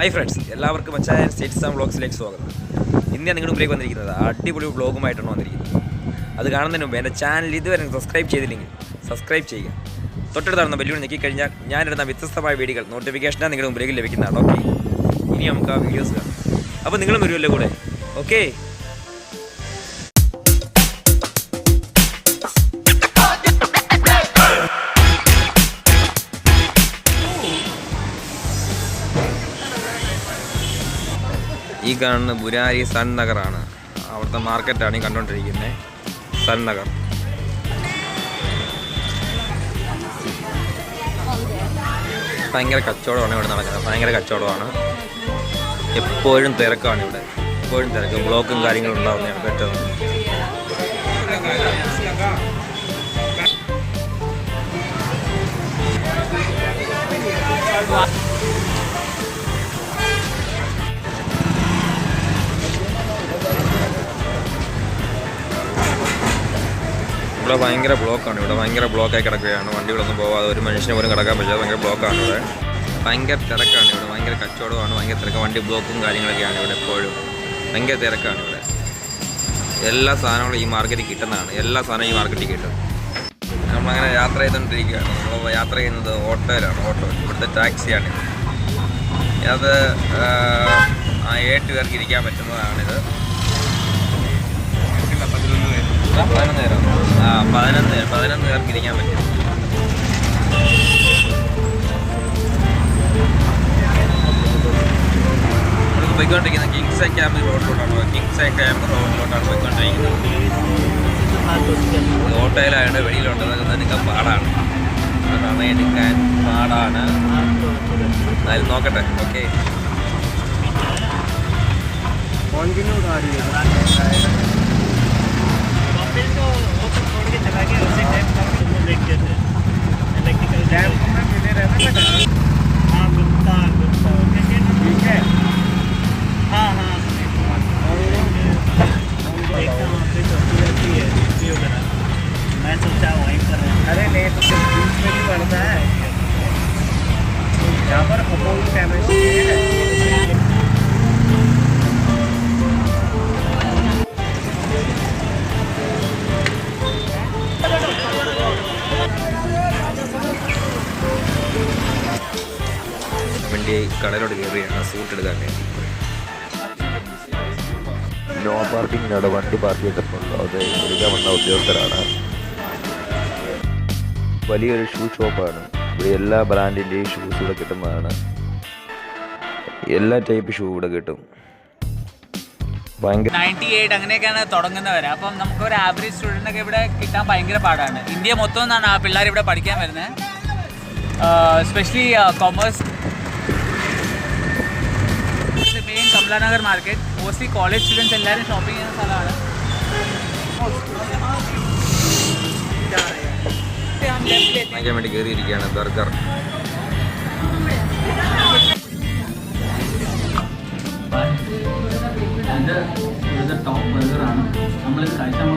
Hi friends, എല്ലാവർക്കും മച്ചായ States and വ്ളോഗ്സിലേക്ക് സ്വാഗതം. ഇന്ന് ഞാൻ നിങ്ങളുടെ മുമ്പിലേക്ക് വന്നിരിക്കുന്നത് അടിപൊളി വ്ളോഗുമായിട്ടാണ് വന്നിരിക്കുന്നത്. അത് കാണുന്നതിന് മുമ്പ് എൻ്റെ ചാനൽ ഇതുവരെ സബ്സ്ക്രൈബ് ചെയ്തില്ലെങ്കിൽ സബ്സ്ക്രൈബ് ചെയ്യുക. തൊട്ടടുത്താണെന്ന ബെല്ലുവിൽ ഞെക്കിക്കഴിഞ്ഞാൽ ഞാനിടുന്ന വ്യത്യസ്തമായ വീഡിയോകൾ നോട്ടിഫിക്കേഷനാണ് നിങ്ങളുടെ മുമ്പിലേക്ക് ലഭിക്കുന്നതാണ്. ഓക്കെ, ഇനി നമുക്ക് ആ വീഡിയോസ് കാണാം. അപ്പോൾ നിങ്ങളും വരുമല്ലോ കൂടെ. ഓക്കെ, ഈ കാണുന്ന ബുരാരി സൺ നഗറാണ്. അവിടുത്തെ മാർക്കറ്റാണ് ഈ കണ്ടുകൊണ്ടിരിക്കുന്നത്. സൺ നഗർ ഭയങ്കര കച്ചവടമാണ് ഇവിടെ നടക്കുന്നത്. ഭയങ്കര കച്ചവടമാണ്. എപ്പോഴും തിരക്കാണ് ഇവിടെ. എപ്പോഴും തിരക്ക്, ബ്ലോക്കും കാര്യങ്ങളും ഉണ്ടാവുന്നതാണ് പെട്ടെന്ന്. ഇവിടെ ഭയങ്കര ബ്ലോക്കാണ്. ഇവിടെ ഭയങ്കര ബ്ലോക്കായി കിടക്കുകയാണ്. വണ്ടികളൊന്നും പോകാതെ ഒരു മനുഷ്യനെ പോലും കിടക്കാൻ പറ്റാതെ ഭയങ്കര ബ്ലോക്കാണ് ഇവിടെ. ഭയങ്കര തിരക്കാണ് ഇവിടെ. ഭയങ്കര കച്ചവടമാണ്. ഭയങ്കര തിരക്ക്, വണ്ടി ബ്ലോക്കും കാര്യങ്ങളൊക്കെയാണ് ഇവിടെ. എപ്പോഴും ഭയങ്കര തിരക്കാണ് ഇവിടെ. എല്ലാ സാധനങ്ങളും ഈ മാർക്കറ്റിൽ കിട്ടുന്നതാണ്. എല്ലാ സാധനവും ഈ മാർക്കറ്റിൽ കിട്ടും. നമ്മളങ്ങനെ യാത്ര ചെയ്തുകൊണ്ടിരിക്കുകയാണ്. നമ്മൾ യാത്ര ചെയ്യുന്നത് ഓട്ടോയിലാണ്. ഓട്ടോ ഇവിടുത്തെ ടാക്സിയാണ്. അത് 8 പേർക്ക് ഇരിക്കാൻ പറ്റുന്നതാണിത്. 11 പേർക്ക് ഇരിക്കാൻ പറ്റും. നമുക്ക് പോയിക്കൊണ്ടിരിക്കുന്നത് കിങ്സ് ക്യാമ്പ് റോഡിലോട്ടാണ്. കിങ്സ് ക്യാമ്പ് റോഡിലോട്ടാണ് പോയിക്കൊണ്ടിരിക്കുന്നത്. ഓട്ടോയിലായതുകൊണ്ട് വെളിയിലോട്ട് നിൽക്കാൻ പാടാണ്. എടുക്കാൻ പാടാണ്. എന്നാലും നോക്കട്ടെ. ഓക്കെ, मैं सोचा वहीं पर है। अरे नहीं तो बीच में भी पड़ता है यहाँ पर अपोलो केमिस्ट्री है। വണ്ടി കടലോട് കയറിയാണ് സൂട്ട് എടുക്കാൻ വേണ്ടി. നോ പാർക്കിങ്ങിനോട് വണ്ടി പാർക്ക് ചെയ്തിട്ടുണ്ടോ അത് എടുക്കാൻ വന്ന ഉദ്യോഗസ്ഥരാണ്. വലിയൊരു ഷൂ ഷോപ്പാണ്. ഇവിടെ എല്ലാ ബ്രാൻഡിൻ്റെയും ഷൂസ് ഇവിടെ കിട്ടുന്നതാണ്. എല്ലാ ടൈപ്പ് ഷൂ ഇവിടെ കിട്ടും. ഭയങ്കര 98 അങ്ങനെയൊക്കെയാണ് തുടങ്ങുന്നവരെ. അപ്പം നമുക്ക് ഒരു ആവറേജ് സ്റ്റുഡൻ്റൊക്കെ ഇവിടെ കിട്ടാൻ ഭയങ്കര പാടാണ്. ഇന്ത്യ മൊത്തം എന്നാണ് ആ പിള്ളേർ ഇവിടെ പഠിക്കാൻ വരുന്നത്. Especially commerce. Main Kamla Nagar market. Mostly college students എല്ലാവരും ഷോപ്പിംഗ് ചെയ്യുന്ന സ്ഥലമാണ്. വാങ്ങിക്കാൻ വേണ്ടി കയറിയിരിക്കുകയാണ്. Burger top ബർഗറാണ്. നമ്മൾ കഴിച്ചാൽ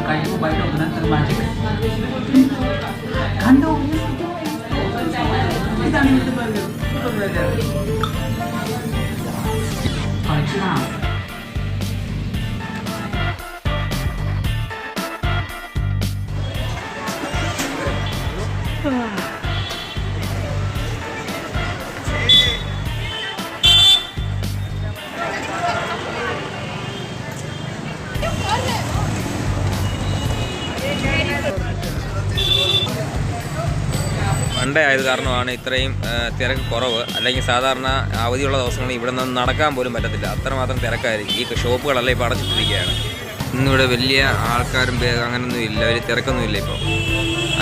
കഴിയുമ്പോൾ ബൈറ്റ് നോക്കുന്നത് മാജിക് കണ്ടോ. ഇതാണ് ഇവിടുത്തെ ബർഗർ. മൺഡേ ആയത് കാരണമാണ് ഇത്രയും തിരക്ക് കുറവ്. അല്ലെങ്കിൽ സാധാരണ അവധിയുള്ള ദിവസങ്ങളിൽ ഇവിടെ നിന്ന് നടക്കാൻ പോലും പറ്റത്തില്ല. അത്രമാത്രം തിരക്കായിരിക്കും. ഈ ഷോപ്പുകളെല്ലാം ഇപ്പോൾ അടച്ചിട്ടിരിക്കുകയാണ്. ഇന്നിവിടെ വലിയ ആൾക്കാരും അങ്ങനൊന്നും ഇല്ല. വലിയ തിരക്കൊന്നും ഇപ്പോൾ.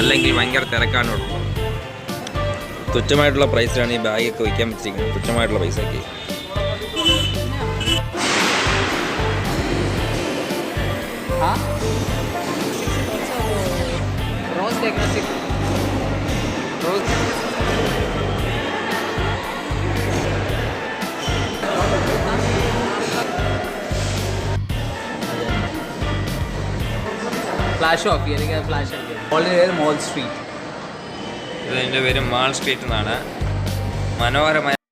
അല്ലെങ്കിൽ ഭയങ്കര തിരക്കാണ് ഇവിടെ. തുച്ഛമായിട്ടുള്ള പ്രൈസിലാണ് ഈ ബാഗൊക്കെ വയ്ക്കാൻ പറ്റിയിരിക്കുന്നത്. തുച്ഛമായിട്ടുള്ള പൈസയ്ക്ക്. ഫ്ലാഷ് ഓഫ് അല്ലെങ്കിൽ ഫ്ലാഷ് ഓഫ് മോൾ സ്ട്രീറ്റ്. ഇതിൻ്റെ പേര് മാൾ സ്ട്രീറ്റ് എന്നാണ്. മനോഹരമായ